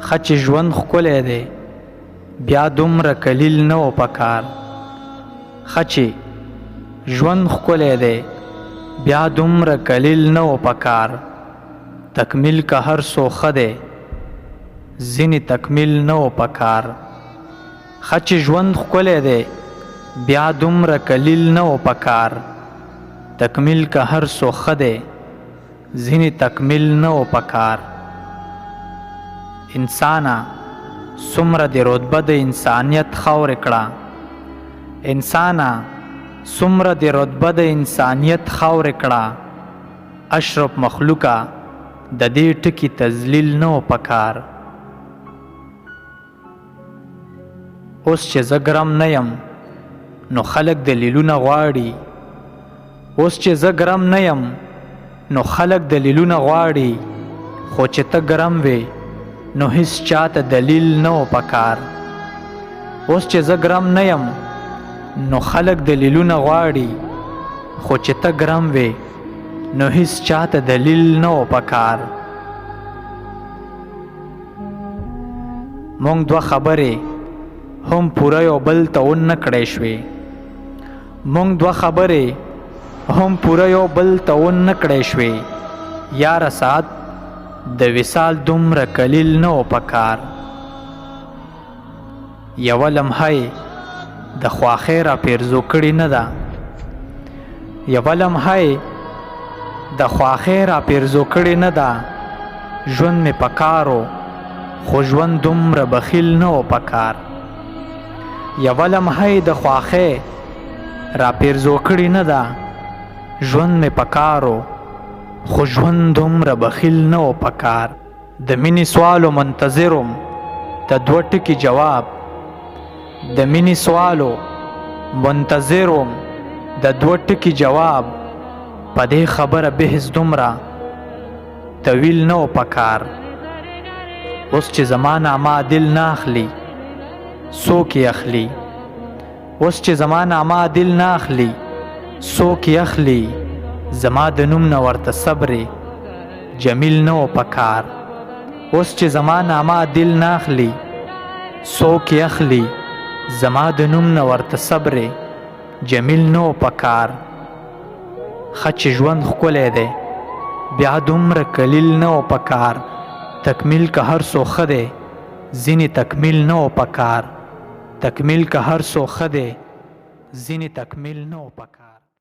ښه چې ژوند ښکلی دی بیا دومره کلیل نه و پکار. ښه چې ژوند ښکلی دی بیا دومره کلیل نه و پکار. تکمیل که هر څو ښه دی ځینې تکمیل نه و پکار. ښه چې ژوند ښکلی دی بیا دومره کلیل نه و پکار. تکمیل که هر څو ښه دی ځینې تکمیل نه و پکار. انسانه څومره د رتبه د انسانیت خاورې کړه. انسانه څومره د رتبه د انسانیت خاورې کړه. اشرف مخلوقه د دې ټکي تذلیل نه و پکار. اوس چې زه ګرم نه یم نو خلک دلیلونه غواړي. اوس چې زه ګرم نه یم نو خلک دلیلونه غواړي. خو چې ته ګرم وې نو هیڅ چاته دلیل نه و پکار. اوس چې زه ګرم نه یم نو خلک دلیلونه غواړي. خو چې ته ګرم وې نو هیڅ چاته دلیل نه و پکار. مونږ دوه خبرې هم پوره یو بل ته ونه کړی شوې. مونږ دوه خبرې هم پوره یو بل ته ونه کړی شوې. یاره ساعت د وصال دومره کلیل نه و پکار. یوه لمحه یې د خواښۍ را پیرزو کړې نه ده. یوه لمحه یې د خواښۍ را پیرزو کړې نه ده. ژوند مې پکارو خو ژوند دومره بخیل نه و پکار. یوه لمحه یې د خواښۍ را پیرزو کړې نه ده. ژوند مې پکارو خو ژوند دومره بخیل نه و پکار. د مینې سوالو منتظرم د دوه ټکي جواب. د مینې سوالو منتظرم د دوه ټکي جواب. په دې خبره بحث دومره طویل نه و پکار. اوس چې زما نامه دل نه اخلي څوک یې اخلي. اوس چې زما نامه دل نه اخلي څوک یې اخلي. زما د نوم نه ورته صبر جمیل نه و پکار. اوس چې زما نامه دل نه اخلي څوک یې اخلي. زما د نوم نه ورته صبر جمیل نه و پکار. ښه چې ژوند ښکلی دی بیا دومره کلیل نه و پکار. تکمیل که هر څو ښه دی ځینې تکمیل نه و پکار. تکمیل که هر څو ښه دی ځینې تکمیل نه و پکار.